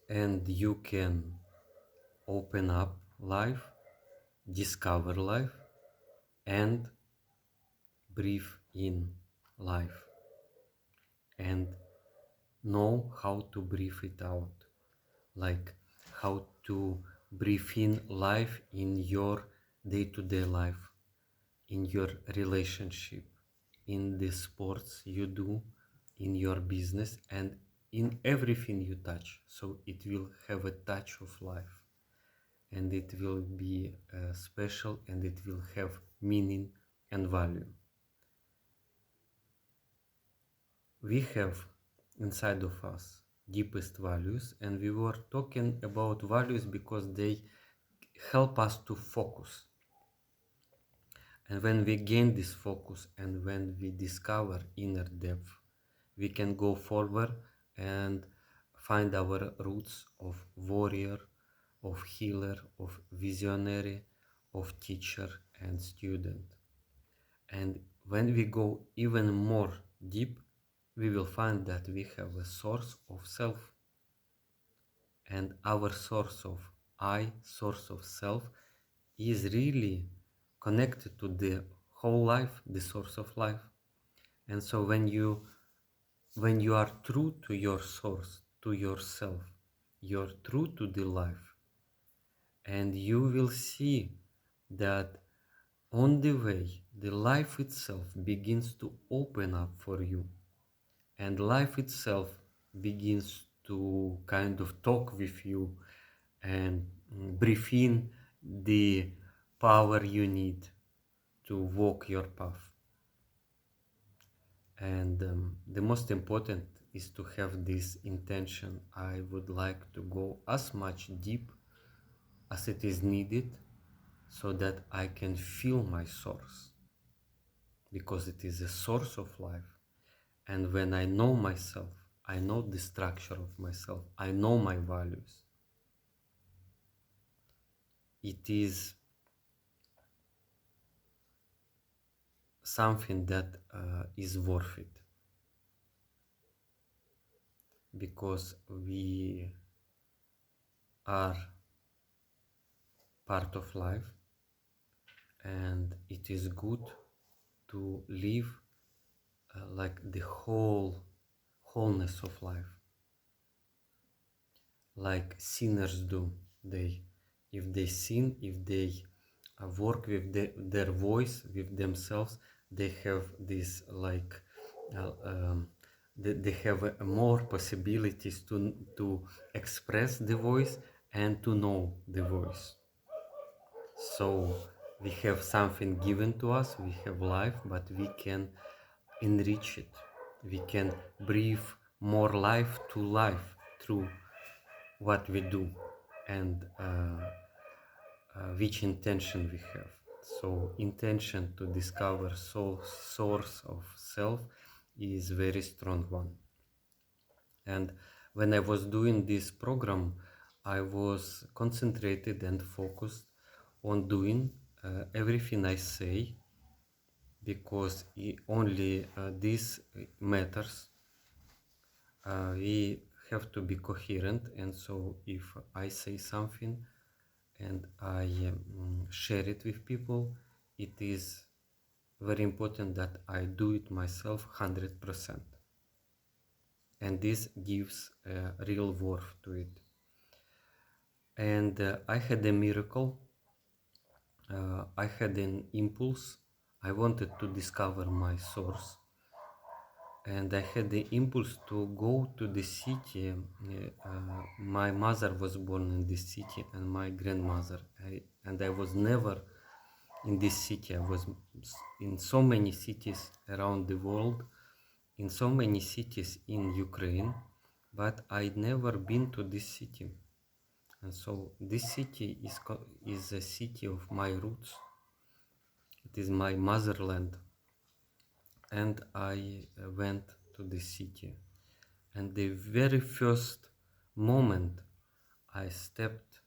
and you can open up life, discover life, and breathe in life, and know how to breathe it out, like how to breathe in life in your day-to-day life, in your relationship, in the sports you do, in your business, and in everything you touch. So it will have a touch of life, and it will be special, and it will have meaning and value. We have inside of us deepest values, and we were talking about values because they help us to focus. And when we gain this focus and when we discover inner depth, we can go forward and find our roots of warrior, of healer, of visionary, of teacher and student. And when we go even more deep, we will find that we have a source of self, and our source of I, source of self, is really connected to the whole life, the source of life. And so when you are true to your source, to yourself, you're true to the life, and you will see that on the way the life itself begins to open up for you, and life itself begins to kind of talk with you and breathe in the power you need to walk your path. And the most important is to have this intention. I would like to go as much deep as it is needed so that I can feel my source, because it is a source of life. And when I know myself, I know the structure of myself, I know my values, it is something that is worth it, because we are part of life, and it is good to live like the wholeness of life, like sinners do. They, if they sin, if they work with their voice, with themselves, they have this like they have more possibilities to express the voice and to know the voice. So we have something given to us, we have life, but we can enrich it. We can breathe more life to life through what we do, and which intention we have. So intention to discover source of self is very strong one. And when I was doing this program, I was concentrated and focused on doing everything I say, because only this matters. We have to be coherent, and so if I say something and I share it with people, it is very important that I do it myself 100%. And this gives a real worth to it. And I had a miracle. I had an impulse. I wanted to discover my source, and I had the impulse to go to the city. My mother was born in this city, and my grandmother. And I was never in this city. I was in so many cities around the world, in so many cities in Ukraine, but I'd never been to this city. And so this city is a city of my roots. It is my motherland. And I went to the city. And the very first moment I stepped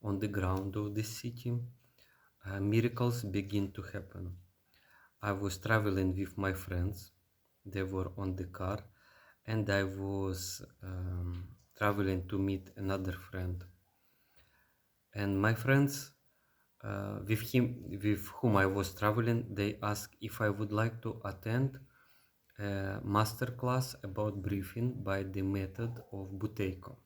on the ground of the city, miracles begin to happen. I was traveling with my friends. They were on the car, and I was traveling to meet another friend. And my friends with whom I was traveling, they asked if I would like to attend a master class about breathing by the method of Buteyko.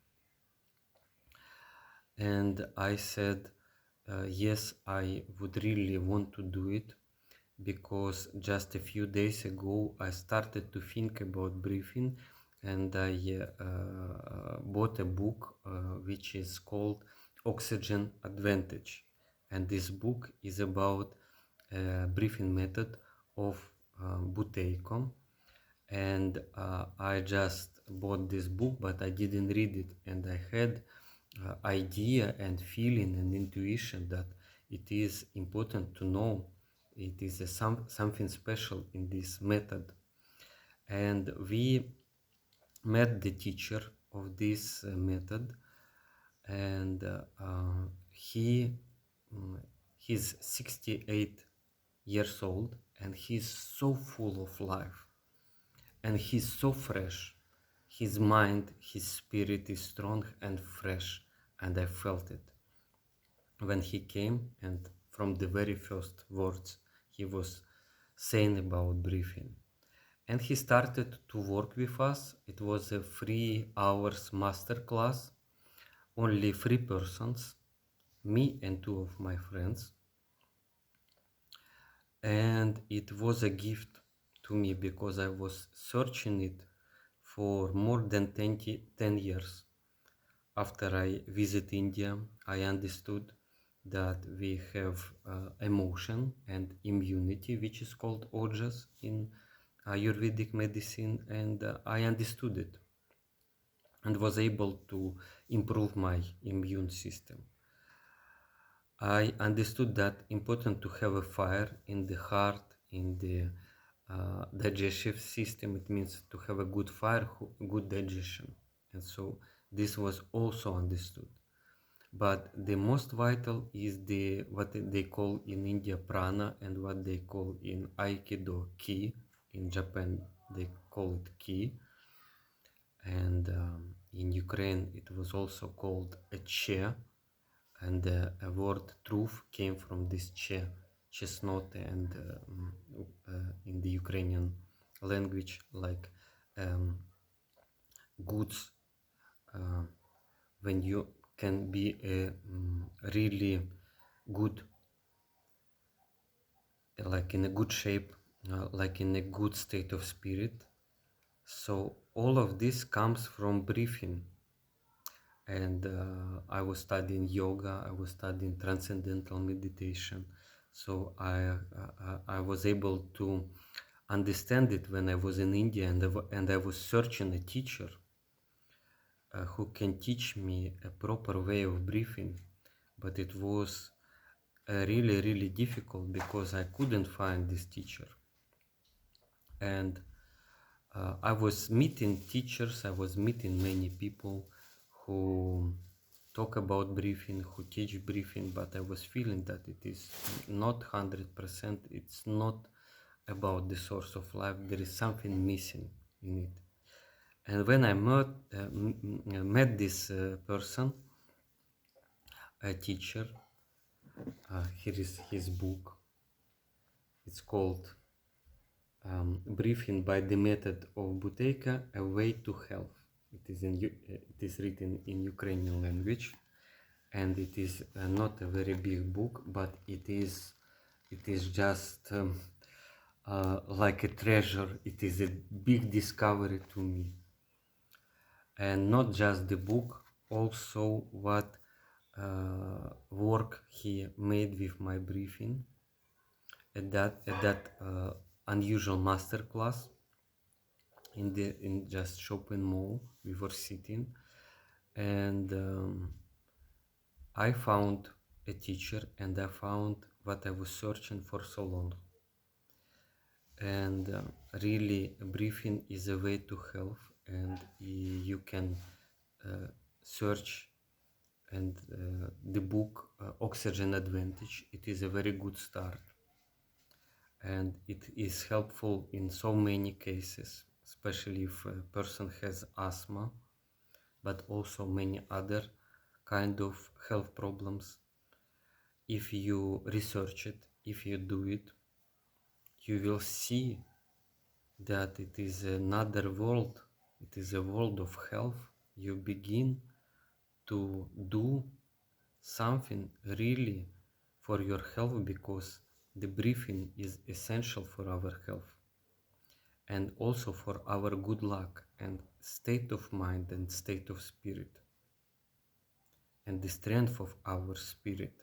And I said, yes, I would really want to do it, because just a few days ago I started to think about breathing, and I bought a book which is called Oxygen Advantage. And this book is about breathing method of Buteyko. And I just bought this book, but I didn't read it, and I had idea and feeling and intuition that it is important to know. It is something special in this method. And we met the teacher of this method, and he's 68 years old, and he's so full of life, and he's so fresh. His mind, his spirit is strong and fresh, and I felt it when he came. And from the very first words he was saying about breathing, and he started to work with us. It was a 3 hours master class, only 3 persons, me and 2 of my friends. And it was a gift to me, because I was searching it for more than 10 years. After I visit India, I understood that we have emotion and immunity, which is called ojas in Ayurvedic medicine, and I understood it and was able to improve my immune system. I understood that important to have a fire in the heart, in the digestive system. It means to have a good fire, good digestion. And so this was also understood. But the most vital is the what they call in India prana, and what they call in Aikido ki. In Japan they call it ki, and in Ukraine it was also called a che, and a word truth came from this che, chestnut, and in the Ukrainian language, like goods, when you can be a really good, like in a good shape, like in a good state of spirit. So all of this comes from breathing. And I was studying yoga, I was studying transcendental meditation. So I was able to understand it when I was in India, and I was searching a teacher who can teach me a proper way of breathing. But it was really, really difficult, because I couldn't find this teacher. And I was meeting teachers, I was meeting many people who talk about breathing, who teach breathing, but I was feeling that it is not 100%, it's not about the source of life, there is something missing in it. And when I met this person, a teacher, here is his book. It's called Breathing by the Method of Buteyko, A Way to Health. It is written in Ukrainian language, and it is not a very big book, but it is just like a treasure. It is a big discovery to me. And not just the book, also what work he made with my breathing at that unusual master class in just shopping mall we were sitting. And I found a teacher, and I found what I was searching for so long. And really, breathing is a way to health, and you can search. And the book Oxygen Advantage, it is a very good start, and it is helpful in so many cases, especially if a person has asthma. but also many other kind of health problems. If you research it, if you do it, you will see that it is another world. It is a world of health. You begin to do something really for your health, because the breathing is essential for our health and also for our good luck and state of mind and state of spirit and the strength of our spirit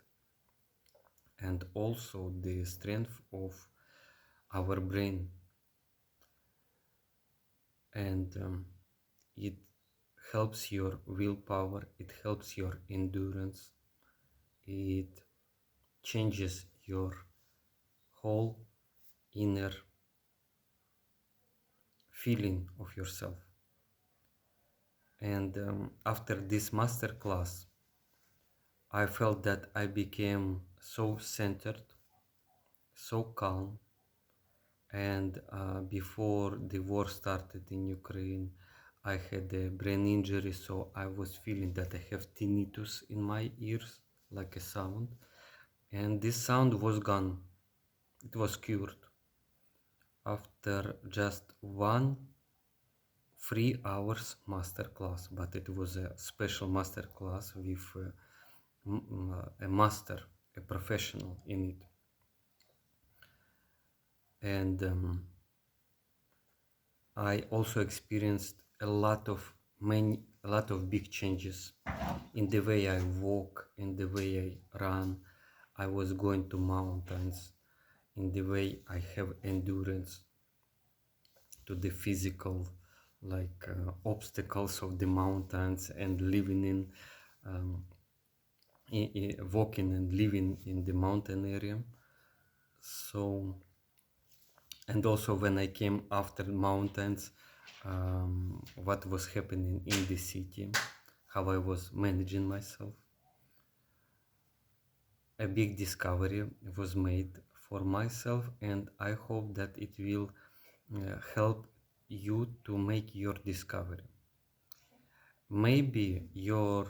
and also the strength of our brain. And it helps your willpower, it helps your endurance, it changes your whole inner feeling of yourself. And after this master class, I felt that I became so centered, so calm. And before the war started in Ukraine, I had a brain injury, so I was feeling that I have tinnitus in my ears, like a sound. And this sound was gone. It was cured after just 1 3 hours master class, but it was a special master class with a master, a professional in it. And I also experienced a lot of big changes in the way I walk, in the way I run. I was going to mountains, in the way I have endurance to the physical, like obstacles of the mountains, and living walking and living in the mountain area. So, and also when I came after mountains, what was happening in the city, how I was managing myself. A big discovery was made for myself, and I hope that it will help you to make your discovery. Maybe your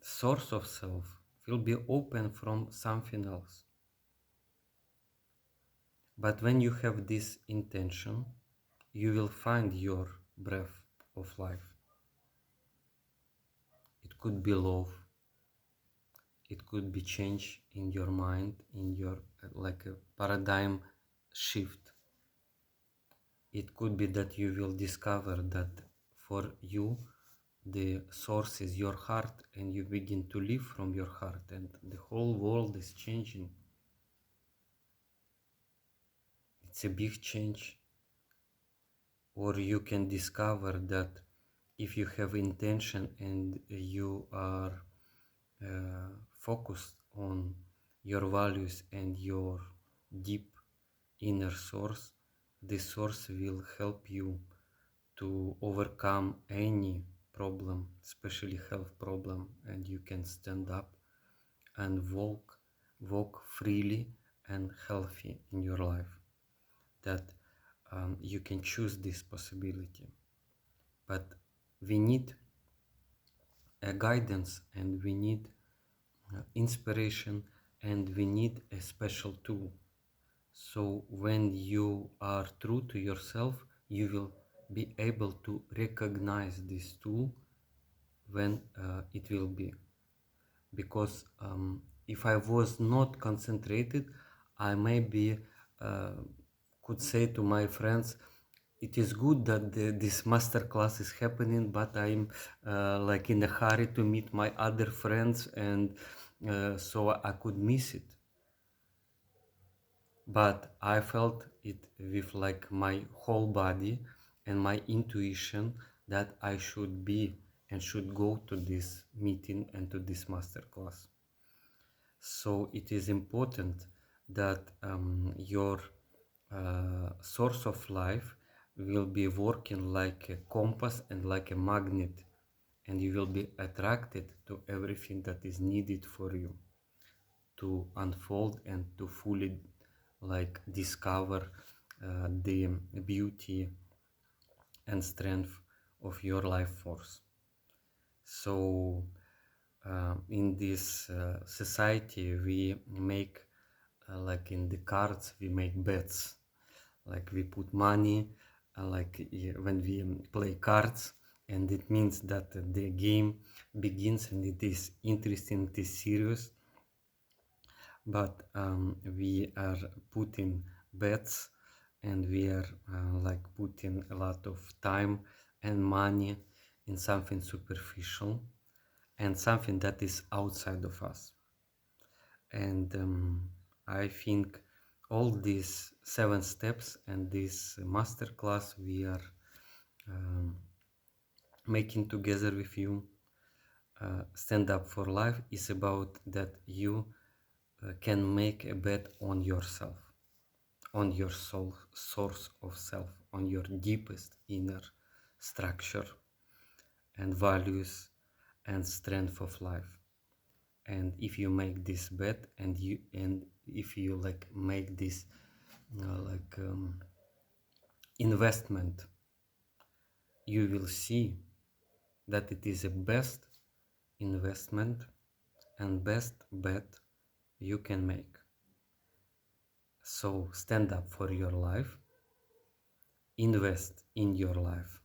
source of self will be open from something else. But when you have this intention, you will find your breath of life. It could be love. It could be change in your mind, in your like a paradigm shift. It could be that you will discover that for you the source is your heart, and you begin to live from your heart, and the whole world is changing. It's a big change. Or you can discover that if you have intention and you are focused on your values and your deep inner source, this source will help you to overcome any problem, especially health problem, and you can stand up and walk freely and healthy in your life. That you can choose this possibility. But we need a guidance, and we need inspiration, and we need a special tool. So when you are true to yourself, you will be able to recognize this tool when it will be. Because if I was not concentrated, I maybe could say to my friends, it is good that this master class is happening, but I'm like in a hurry to meet my other friends, and so I could miss it. But I felt it with like my whole body and my intuition that I should be and should go to this meeting and to this master class. So it is important that your source of life will be working like a compass and like a magnet, and you will be attracted to everything that is needed for you to unfold and to fully like discover the beauty and strength of your life force. So in this society we make like in the cards we make bets, like we put money when we play cards, and it means that the game begins and it is interesting, it is serious, but we are putting bets and we are like putting a lot of time and money in something superficial and something that is outside of us. And I think all these 7 steps and this masterclass we are making together with you, Stand Up for Life, is about that you can make a bet on yourself, on your soul, source of self, on your deepest inner structure and values and strength of life. And if you make this bet and if you like make this investment, you will see that it is the best investment and best bet you can make. So stand up for your life, invest in your life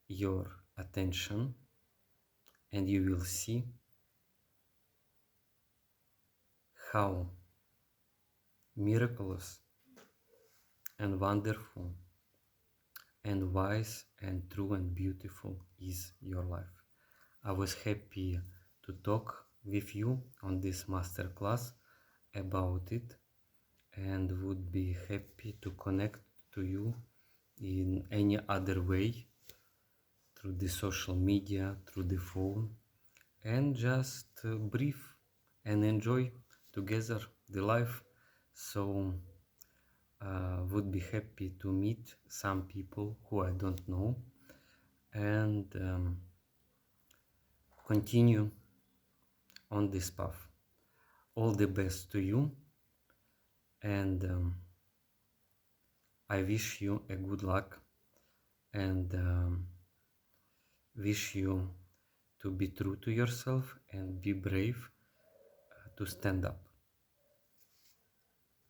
your attention, and you will see how miraculous and wonderful and wise and true and beautiful is your life. I was happy to talk with you on this masterclass about it, and would be happy to connect to you in any other way, through the social media, through the phone, and just breathe and enjoy together the life. So would be happy to meet some people who I don't know, and continue on this path. All the best to you, and I wish you a good luck, and wish you to be true to yourself and be brave to stand up.